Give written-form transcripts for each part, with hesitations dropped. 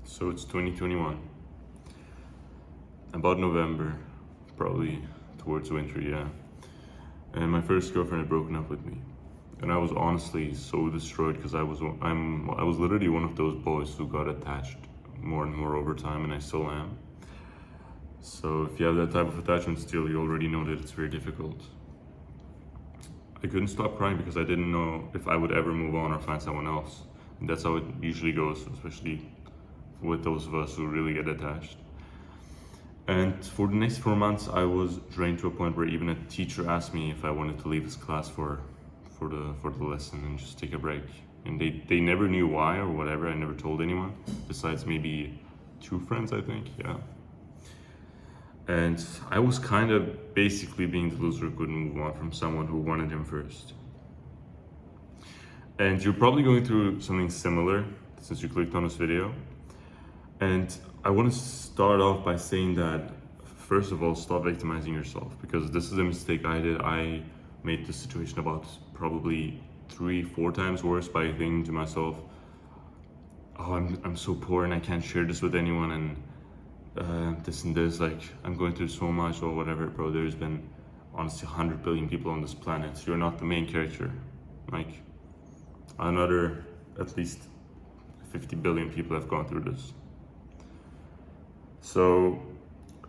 So it's 2021, about November, probably towards winter, yeah. And my first girlfriend had broken up with me, and I was honestly so destroyed because I was literally one of those boys who got attached more and more over time, and I still am. So if you have that type of attachment still, you already know that it's very difficult. I couldn't stop crying because I didn't know if I would ever move on or find someone else. And that's how it usually goes, especially with those of us who really get attached. And for the next 4 months, I was drained to a point where even a teacher asked me if I wanted to leave his class for the lesson and just take a break. And they never knew why or whatever. I never told anyone, besides maybe 2 friends, I think, yeah. And I was kind of basically being the loser who couldn't move on from someone who wanted him first. And you're probably going through something similar since you clicked on this video. And I want to start off by saying that, first of all, stop victimizing yourself, because this is a mistake I did. I made the situation about probably 3-4 times worse by thinking to myself, oh, I'm so poor and I can't share this with anyone, and this and this, like, I'm going through so much or whatever. Bro, there's been honestly 100 billion people on this planet. You're not the main character. Like, another at least 50 billion people have gone through this. So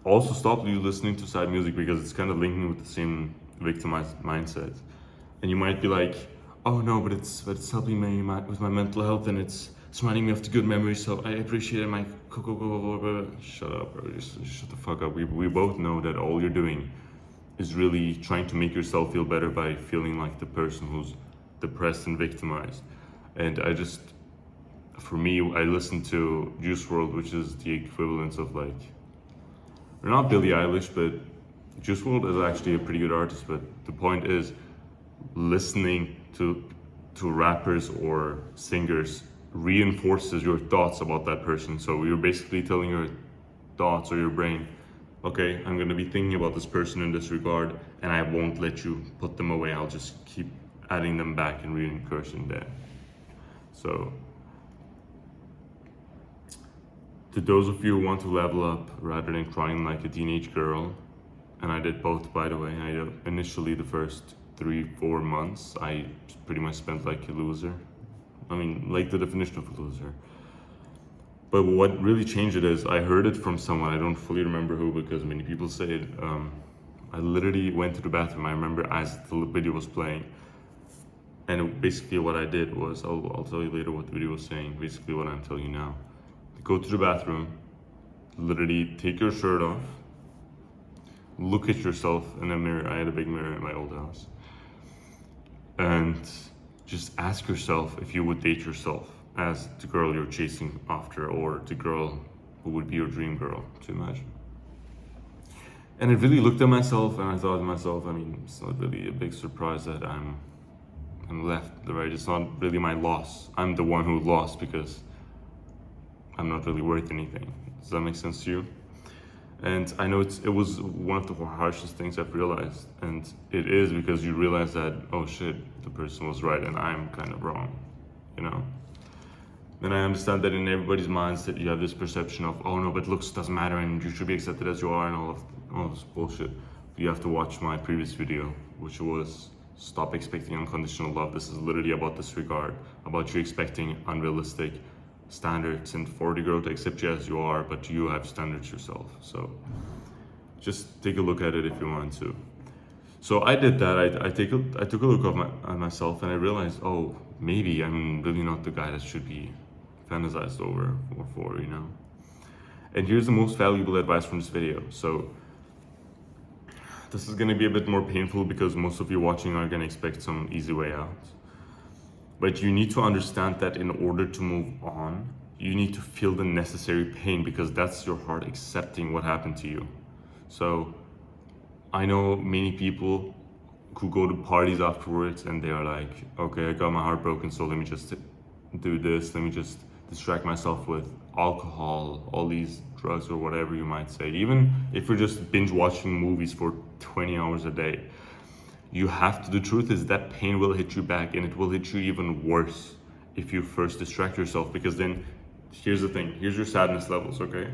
also stop you listening to sad music, because it's kind of linking with the same victimized mindset. And you might be like, oh no, but it's helping me with my mental health, and it's reminding me of the good memories, so I appreciate it. Shut up, bro. Just shut the fuck up. We both know that all you're doing is really trying to make yourself feel better by feeling like the person who's depressed and victimized. And for me, I listen to Juice WRLD, which is the equivalent of, like, they're not Billie Eilish, but Juice WRLD is actually a pretty good artist. But the point is, listening to rappers or singers reinforces your thoughts about that person. So you're basically telling your thoughts or your brain, okay, I'm going to be thinking about this person in this regard, and I won't let you put them away. I'll just keep adding them back and reinforcing that. So to those of you who want to level up rather than crying like a teenage girl, and I did both, by the way. Initially, the first 3-4 months, I pretty much spent like a loser. I mean, like the definition of a loser. But what really changed it is, I heard it from someone, I don't fully remember who, because many people say it. I literally went to the bathroom, I remember, as the video was playing. And basically what I did was, I'll tell you later what the video was saying, basically what I'm telling you now. Go to the bathroom, literally take your shirt off, look at yourself in a mirror. I had a big mirror in my old house. And just ask yourself if you would date yourself as the girl you're chasing after, or the girl who would be your dream girl to imagine. And I really looked at myself and I thought to myself, I mean, it's not really a big surprise that I'm left, right? It's not really my loss. I'm the one who lost because I'm not really worth anything. Does that make sense to you? And I know it was one of the harshest things I've realized, and it is because you realize that, oh shit, the person was right and I'm kind of wrong, you know? And I understand that in everybody's minds that you have this perception of, oh no, but looks doesn't matter and you should be accepted as you are and all this bullshit. You have to watch my previous video, which was stop expecting unconditional love. This is literally about disregard, about you expecting unrealistic standards and for the girl to accept you as you are, but you have standards yourself. So just take a look at it if you want to. So I did that. I took a look at myself, and I realized, oh, maybe I'm really not the guy that should be fantasized over or for, you know. And here's the most valuable advice from this video. So this is going to be a bit more painful because most of you watching are going to expect some easy way out. But you need to understand that in order to move on, you need to feel the necessary pain, because that's your heart accepting what happened to you. So I know many people who go to parties afterwards and they are like, okay, I got my heart broken, so let me just do this. Let me just distract myself with alcohol, all these drugs or whatever you might say. Even if you're just binge watching movies for 20 hours a day. The truth is that pain will hit you back, and it will hit you even worse if you first distract yourself, because then here's the thing. Here's your sadness levels, okay?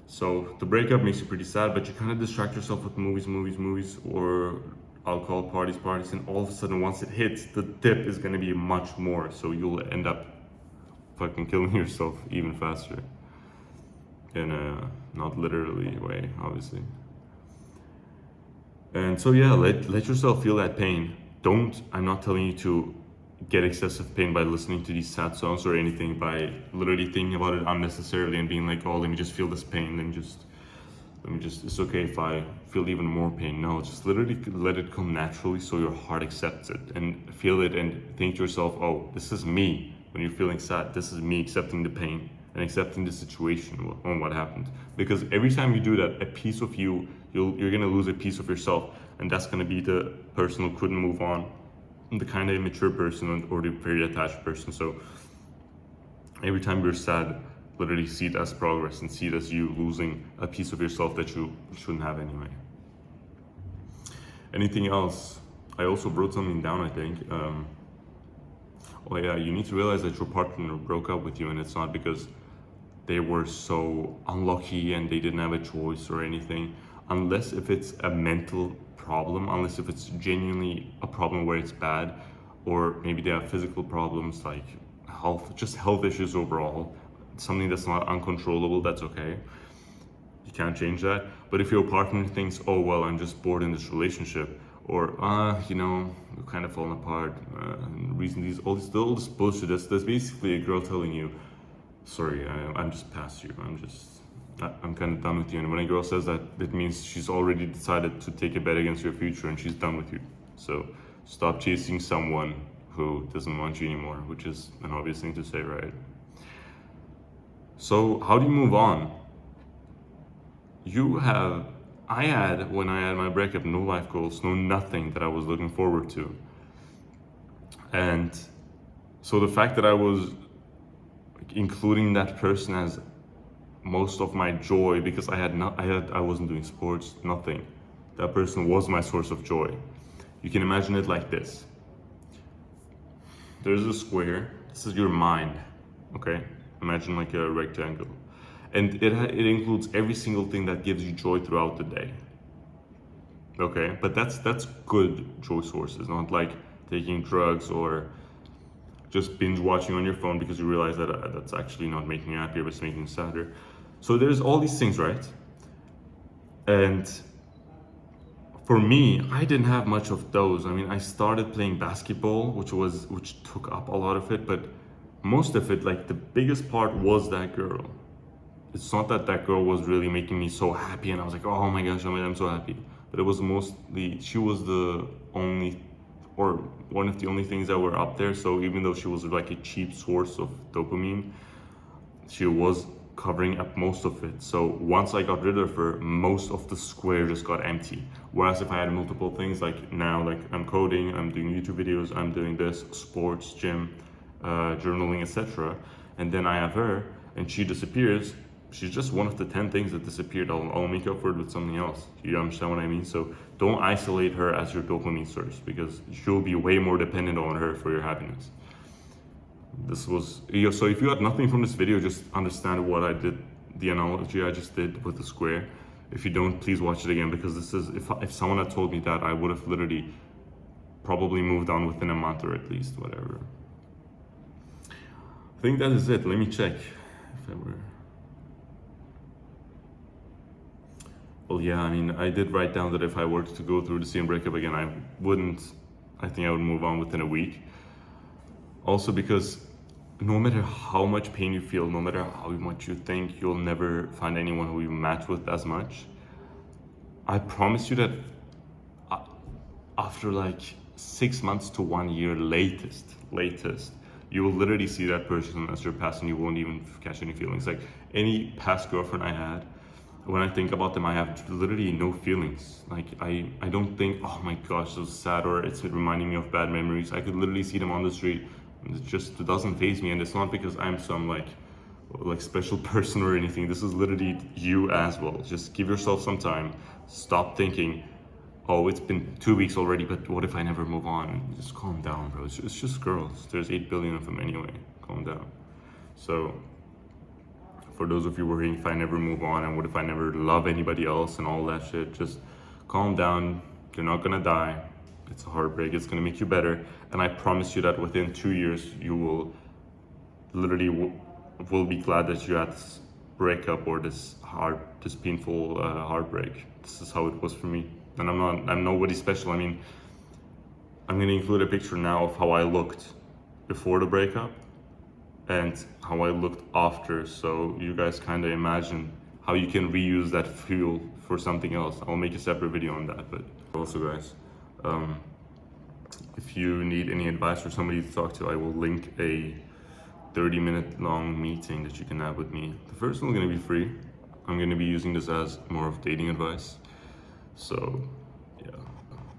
So the breakup makes you pretty sad, but you kind of distract yourself with movies, or alcohol, parties, and all of a sudden, once it hits, the dip is gonna be much more. So you'll end up fucking killing yourself even faster. In a not literally way, obviously. And so yeah, let yourself feel that pain. I'm not telling you to get excessive pain by listening to these sad songs or anything, by literally thinking about it unnecessarily and being like, oh, let me just feel this pain, it's okay if I feel even more pain. No, just literally let it come naturally so your heart accepts it and feel it and think to yourself, oh, this is me. When you're feeling sad, this is me accepting the pain and accepting the situation on what happened. Because every time you do that, a piece of you're gonna lose a piece of yourself, and that's gonna be the person who couldn't move on, the kind of immature person or the very attached person. So every time you're sad, literally see it as progress and see it as you losing a piece of yourself that you shouldn't have anyway. Anything else? I also wrote something down, I think. Oh yeah, you need to realize that your partner broke up with you, and it's not because they were so unlucky and they didn't have a choice or anything. Unless if it's a mental problem, unless if it's genuinely a problem where it's bad, or maybe they have physical problems like health issues overall, something that's not uncontrollable, that's okay. You can't change that. But if your partner thinks, oh well, I'm just bored in this relationship, or we've kind of fallen apart, recently, all this bullshit, that's basically a girl telling you, sorry, I'm just past you, I'm kind of done with you. And when a girl says that, it means she's already decided to take a bet against your future and she's done with you. So stop chasing someone who doesn't want you anymore, which is an obvious thing to say, right? So how do you move on? I had, when I had my breakup, no life goals, no nothing that I was looking forward to. And so the fact that I was including that person as most of my joy, because I wasn't doing sports, nothing. That person was my source of joy. You can imagine it like this. There's a square, this is your mind, okay? Imagine like a rectangle. And it includes every single thing that gives you joy throughout the day. Okay, but that's good joy sources, not like taking drugs or just binge watching on your phone because you realize that that's actually not making you happier, but it's making you sadder. So there's all these things, right? And for me, I didn't have much of those. I mean, I started playing basketball, which took up a lot of it, but most of it, like the biggest part, was that girl. It's not that girl was really making me so happy and I was like, oh my gosh, I'm so happy. But it was mostly, she was the only, or one of the only things that were up there. So even though she was like a cheap source of dopamine, she was covering up most of it. So once I got rid of her, most of the square just got empty. Whereas if I had multiple things, like now, like I'm coding, I'm doing YouTube videos, I'm doing this, sports, gym, journaling, etc. And then I have her and she disappears. She's just one of the 10 things that disappeared. I'll make up for it with something else. You understand what I mean? So don't isolate her as your dopamine source, because you'll be way more dependent on her for your happiness. So if you had nothing from this video, just understand what I did, the analogy I just did with the square. If you don't, please watch it again, because this is, if someone had told me that, I would have literally probably moved on within a month, or at least whatever. I think that is it. Let me check if I were. Well, yeah, I mean, I did write down that if I were to go through the same breakup again, I think I would move on within a week. Also because no matter how much pain you feel, no matter how much you think, you'll never find anyone who you match with as much. I promise you that after like 6 months to 1 year latest, you will literally see that person as your past and you won't even catch any feelings. Like any past girlfriend I had, when I think about them, I have literally no feelings. Like I don't think, oh my gosh, so sad, or it's reminding me of bad memories. I could literally see them on the street. It doesn't faze me, and it's not because I'm some like special person or anything. This is literally you as well. Just give yourself some time. Stop thinking, oh, it's been 2 weeks already, but what if I never move on? Just calm down, bro. It's just girls. There's 8 billion of them anyway. Calm down. So for those of you worrying if I never move on and what if I never love anybody else and all that shit, just calm down. You're not gonna die. It's a heartbreak. It's gonna make you better. And I promise you that within 2 years, you will literally will be glad that you had this breakup or this painful heartbreak. This is how it was for me. And I'm nobody special. I mean, I'm gonna include a picture now of how I looked before the breakup and how I looked after, so you guys kind of imagine how you can reuse that fuel for something else. I'll make a separate video on that. But also, guys, if you need any advice or somebody to talk to, I will link a 30-minute long meeting that you can have with me. The first one's gonna be free. I'm gonna be using this as more of dating advice. So